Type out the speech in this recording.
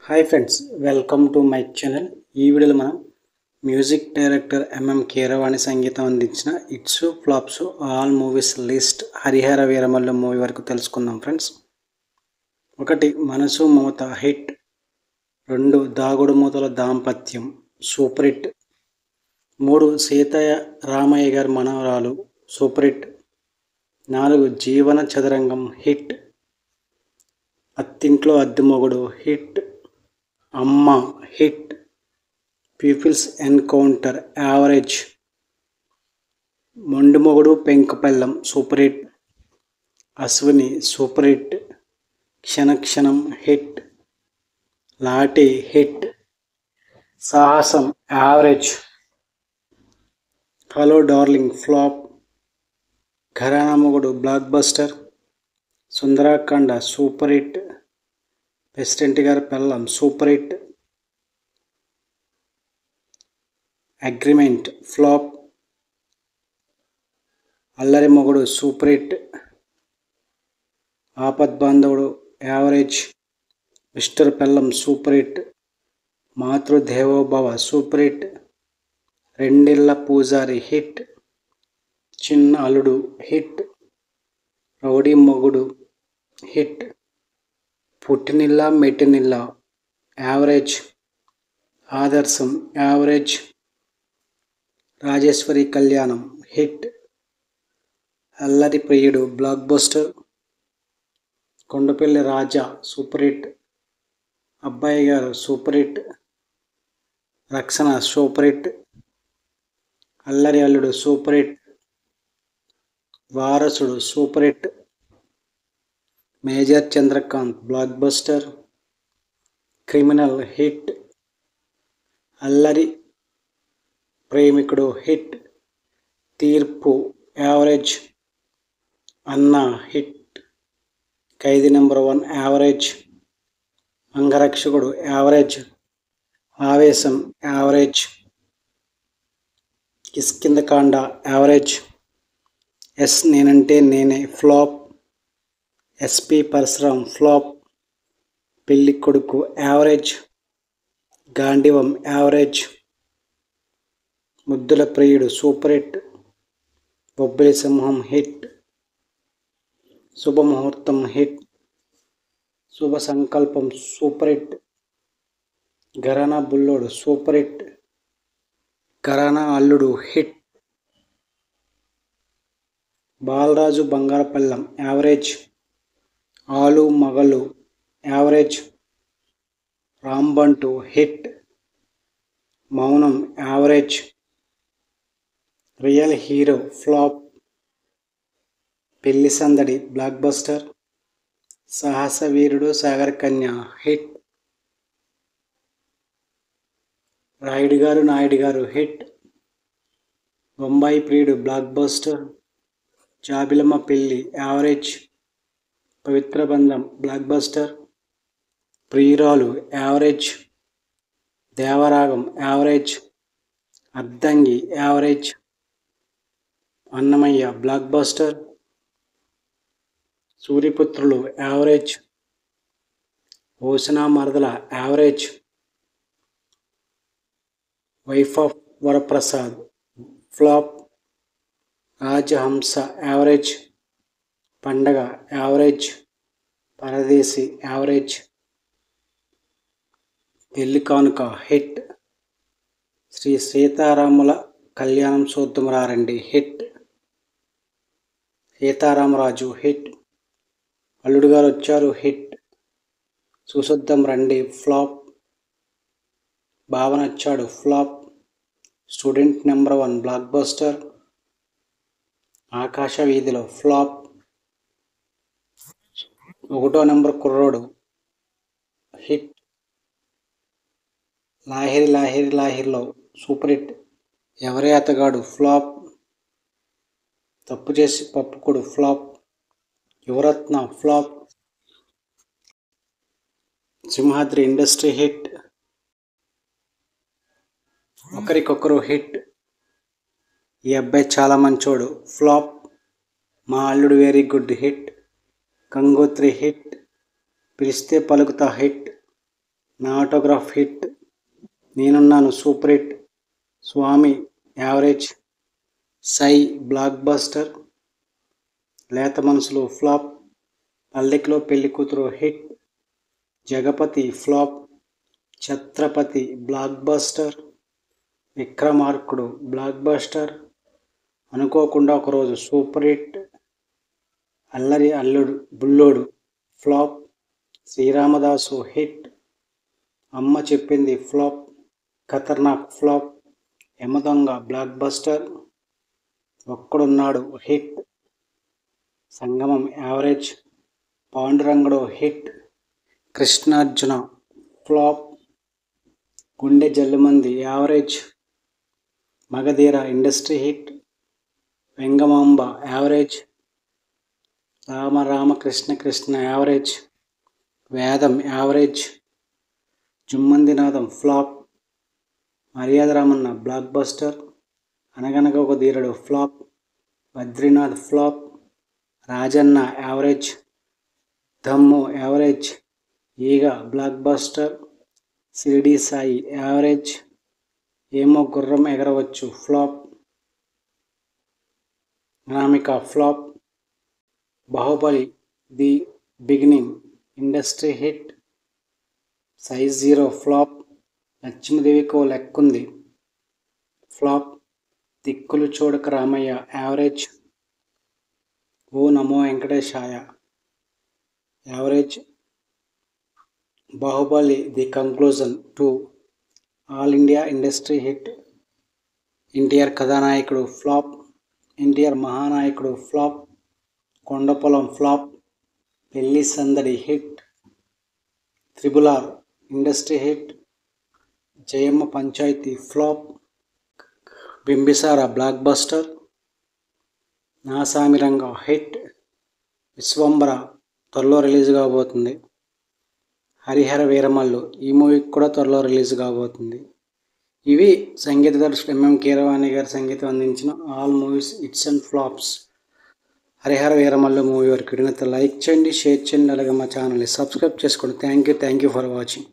Hi friends, welcome to my channel. ఈ వీడియోలో మనం మ్యూజిక్ డైరెక్టర్ ఎంఎం కీరవాణి సంగీతం అందించిన it's flops all movies list Harihara Veeramallu movie వరకు తెలుసుకుందాం ఫ్రెండ్స్. 1 మనసు మమత హిట్, 2 దాగుడు మూతల దాంపత్యం సూపర్ హిట్, 3 సీతయ్య రామయ్య గారి మనవరాలు super hit, 4 Jeevana Chadarangam hit, Attintlo Addemogudu hit, Amma hit, people's encounter average, Mondimogudu Penkupellam super hit, Ashwini super hit, Kshanakshanam hit, Laati hit, Sahasam average, hello darling flop, Gharana Mogudu blockbuster, Sundarakanda super hit, president Gari Pellam super hit, agreement flop, Allari Mogudu super hit, Aapadbandhavudu average, mister Pellam super hit, Matrudevobhava super hit, Rendilla Poojari hit, Chinna Alludu hit, rowdy Mogudu hit, Puttinilla Mettinilla average, Adarsham average, Rajeshwari Kalyanam hit, Allari Priyudu blockbuster, Kondapalli Raja super hit, Abbayi Garu super hit, Rakshana super hit, Allari Alludu super hit, Varasudu super hit, major Chandrakanth blockbuster, Criminal hit, Allari Premikudu hit, Teerpu average, Anna hit, Khaidi number 1 average, Angarakshakudu average, Avesam average, Kishkindhakanda average, yes Nenante Nene flop, SP Parashuram flop, పెళ్లి కొడుకు average, Gandivam average, ముద్దుల ప్రియుడు super hit, Bobbili సింహం hit, శుభముహూర్తం hit, శుభ సంకల్పం super hit, ఘరానా Bullodu super hit, ఘరానా అల్లుడు hit, Balaraju బంగారపల్లం average, ఆలు మగలు average, రాంబంటు hit, మౌనం average, real hero flop, Pelli సందడి బ్లాక్ బస్టర్, సాహస వీరుడు సాగర్ కన్య హిట్, రాయుడు గారు నాయుడు గారు హిట్, బొంబాయి ప్రియుడు బ్లాక్ బస్టర్, జాబిలమ్మ పెళ్లి average, Pavitra Bandham blockbuster, Priyuralu average, Devaragam average, Ardhangi average, Annamayya blockbuster, Suryaputrulu average, Osana Maradala average, wife of Varaprasad flop, Rajahamsa average, Pandaga average, Pardesi average, Pelli Kanuka hit, Shri సీతారాముల కళ్యాణం చూద్దాం రండి హిట్, సీతారామరాజు హిట్, అల్లుడు గారు వచ్చారు హిట్, చూసొద్దాం రండి flop, Bhavana Vachadu flop, student number 1 blockbuster, Akasa Veedhilo flop, 1వ number Kurrodu hit, Lahiri Lahiri Lahirilo super hit, Evare Atagadu flop, Tappu Chesi Pappukudu flop, Yuvaratna flop, Simhadri industry hit, Okarikokaru hit, Ee Abbayi Chala Manchodu flop, Maa Alludu very good hit, Gangotri hit, Pilisthe Palukutha hit, Naa autograph hit, Nenunnanu super hit, Swamy average, Sye blockbuster, Letha Manasulu flop, Pallakilo Pelli Kuthuru hit, Jagapathi flop, Chhatrapati block buster, విక్రమార్కుడు block buster, అనుకోకుండా ఒకరోజు super hit, Allari అల్లుడు Bullodu flop, Sri Ramadasu hit, అమ్మ Cheppindi flop, Khatarnak flop, Yamadonga blockbuster, Okkadunnadu hit, Sangamam average, Pandurangadu hit, Krishnarjuna flop, Gunde Jhallumandi average, Magadheera industry hit, Vengamamba average, Rama Rama Krishna Krishna average, Vedam average, Jhummandinaadam flop, Maryada Ramanna blockbuster, Anaganaga Oka Dheerudu flop, Badrinath flop, Rajanna average, Dammu average, Eega blockbuster, Shirdi Sai average, Emo Gurram Egaravachu flop, Anamika flop, Baahubali the beginning industry hit, size 0 flop, Lakshmideviko Lekkundi flop, దిక్కులు Chudaka Ramayya average, O Namo Venkatesaya average, Baahubali the conclusion 2 all India industry hit, NTR Kathanayakudu flop, NTR Mahanayakudu flop, Kondapolam flop, Pelli Sandadi hit, triple R industry hit, Jayamma Panchayathi flop, Bimbisara blockbuster, Naa Saamiranga hit, Vishwambhara త్వరలో release కాబోతుంది, హరిహర వీరమల్లు ఈ మూవీకి కూడా త్వరలో release కాబోతుంది. ఇవి సంగీత దర్శకుడు ఎంఎం కీరవాణి గారి సంగీతం అందించిన all movies hits and flops. Harihara Veeramallu movie వరకు వీడియోని లైక్ చేయండి, షేర్ చేయండి, అలాగే మా ఛానల్ని సబ్స్క్రైబ్ చేసుకోండి. Thank you for watching.